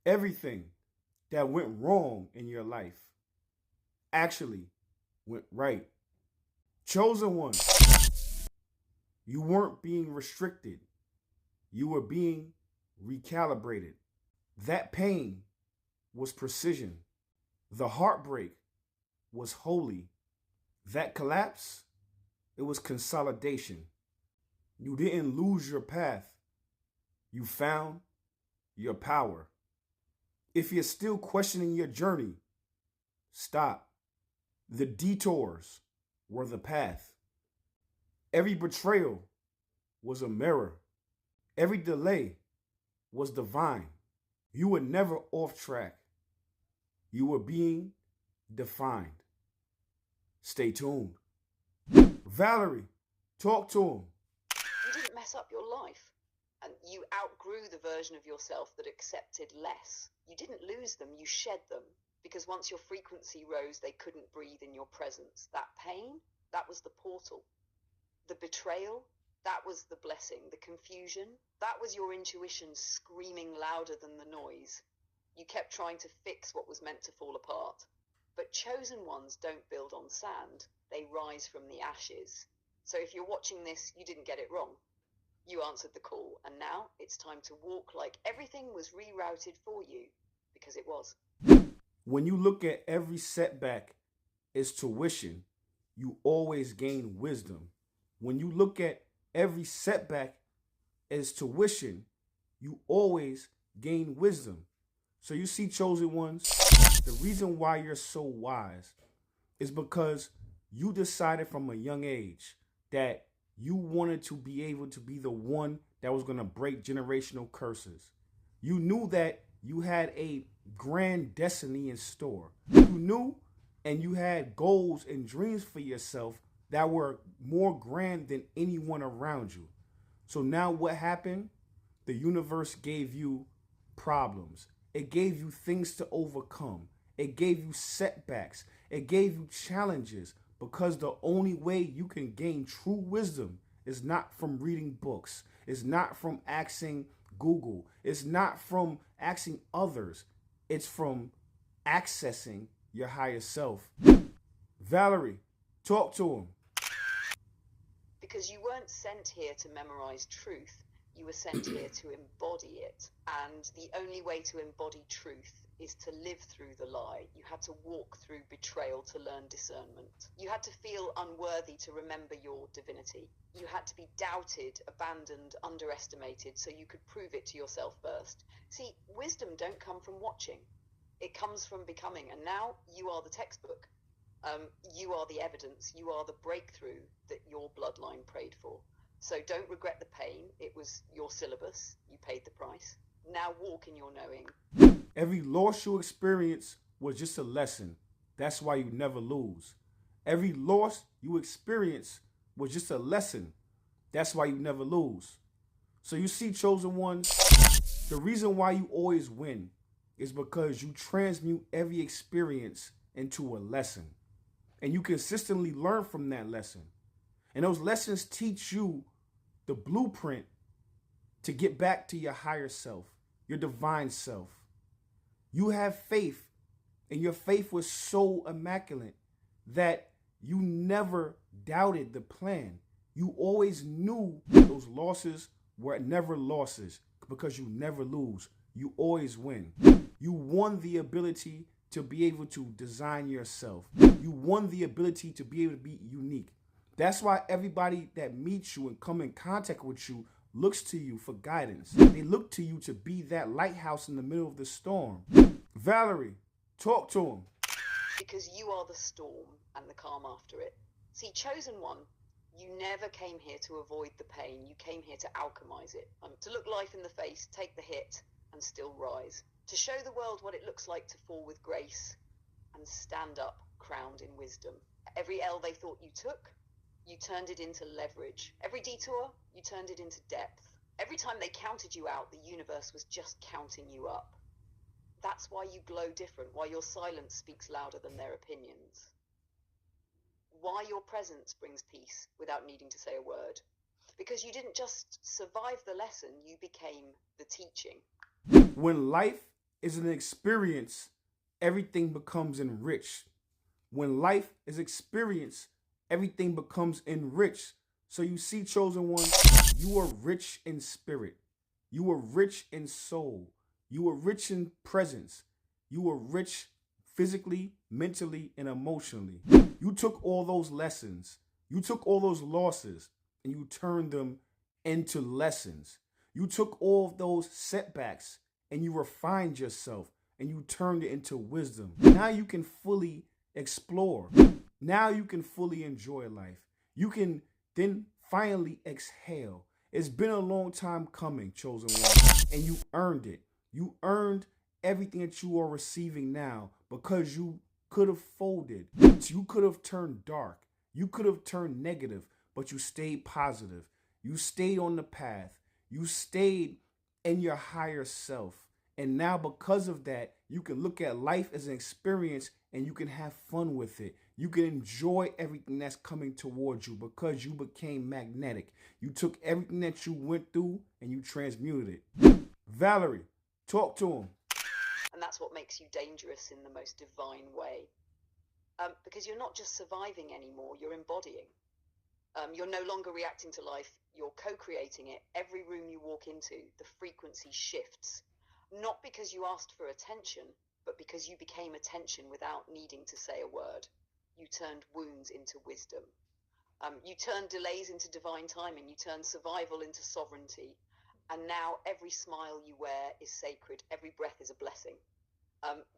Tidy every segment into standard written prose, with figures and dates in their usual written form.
Everything that went wrong in your life actually went right. Chosen one, you weren't being restricted. You were being recalibrated. That pain was precision. The heartbreak was holy. That collapse, it was consolidation. You didn't lose your path. You found your power. If you're still questioning your journey, stop. The detours were the path. Every betrayal was a mirror. Every delay was divine. You were never off track. You were being defined. Stay tuned. Valerie, talk to him. You didn't mess up your life, and you outgrew the version of yourself that accepted less. You didn't lose them, you shed them, because once your frequency rose, they couldn't breathe in your presence. That pain, that was the portal. The betrayal, that was the blessing. The confusion, that was your intuition screaming louder than the noise. You kept trying to fix what was meant to fall apart. But chosen ones don't build on sand. They rise from the ashes. So if you're watching this, you didn't get it wrong. You answered the call, and now it's time to walk like everything was rerouted for you, because it was. When you look at every setback as tuition, you always gain wisdom. When you look at every setback as tuition, you always gain wisdom. So you see, chosen ones, the reason why you're so wise is because you decided from a young age that you wanted to be able to be the one that was going to break generational curses. You knew that you had a grand destiny in store. You knew and you had goals and dreams for yourself that were more grand than anyone around you. So now what happened? The universe gave you problems. It gave you things to overcome. It gave you setbacks. It gave you challenges, because the only way you can gain true wisdom is not from reading books. It's not from asking Google. It's not from asking others. It's from accessing your higher self. Valerie, talk to him. Because you weren't sent here to memorize truth. You were sent here to embody it. And the only way to embody truth is to live through the lie. You had to walk through betrayal to learn discernment. You had to feel unworthy to remember your divinity. You had to be doubted, abandoned, underestimated, so you could prove it to yourself first. See, wisdom don't come from watching. It comes from becoming. And now you are the textbook. You are the evidence. You are the breakthrough that your bloodline prayed for. So don't regret the pain. It was your syllabus. You paid the price. Now walk in your knowing. Every loss you experience was just a lesson. That's why you never lose. Every loss you experience was just a lesson. That's why you never lose. So you see, chosen ones, the reason why you always win is because you transmute every experience into a lesson. And you consistently learn from that lesson. And those lessons teach you the blueprint to get back to your higher self, your divine self. You have faith, and your faith was so immaculate that you never doubted the plan. You always knew those losses were never losses, because you never lose. You always win. You won the ability to be able to design yourself. You won the ability to be able to be unique. That's why everybody that meets you and come in contact with you looks to you for guidance. They look to you to be that lighthouse in the middle of the storm. Valerie, talk to him. Because you are the storm and the calm after it. See, chosen one, you never came here to avoid the pain. You came here to alchemize it, to look life in the face, take the hit, and still rise. To show the world what it looks like to fall with grace and stand up crowned in wisdom. Every L they thought you took, you turned it into leverage. Every detour, you turned it into depth. Every time they counted you out, the universe was just counting you up. That's why you glow different, why your silence speaks louder than their opinions. Why your presence brings peace without needing to say a word. Because you didn't just survive the lesson, you became the teaching. When life is an experience, everything becomes enriched. When life is experienced, everything becomes enriched. So you see, chosen one, you are rich in spirit. You are rich in soul. You are rich in presence. You are rich physically, mentally, and emotionally. You took all those lessons. You took all those losses and you turned them into lessons. You took all of those setbacks and you refined yourself and you turned it into wisdom. Now you can fully explore. Now you can fully enjoy life. You can then finally exhale. It's been a long time coming, chosen one, and you earned it. You earned everything that you are receiving now because you could have folded. You could have turned dark. You could have turned negative, but you stayed positive. You stayed on the path. You stayed in your higher self. And now, because of that, you can look at life as an experience and you can have fun with it. You can enjoy everything that's coming towards you because you became magnetic. You took everything that you went through and you transmuted it. Valerie, talk to him. And that's what makes you dangerous in the most divine way. Because you're not just surviving anymore, you're embodying. You're no longer reacting to life, you're co-creating it. Every room you walk into, the frequency shifts. Not because you asked for attention, but because you became attention without needing to say a word. You turned wounds into wisdom. You turned delays into divine timing. You turned survival into sovereignty. And now every smile you wear is sacred. Every breath is a blessing.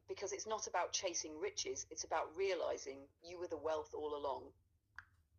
Because it's not about chasing riches. It's about realizing you were the wealth all along.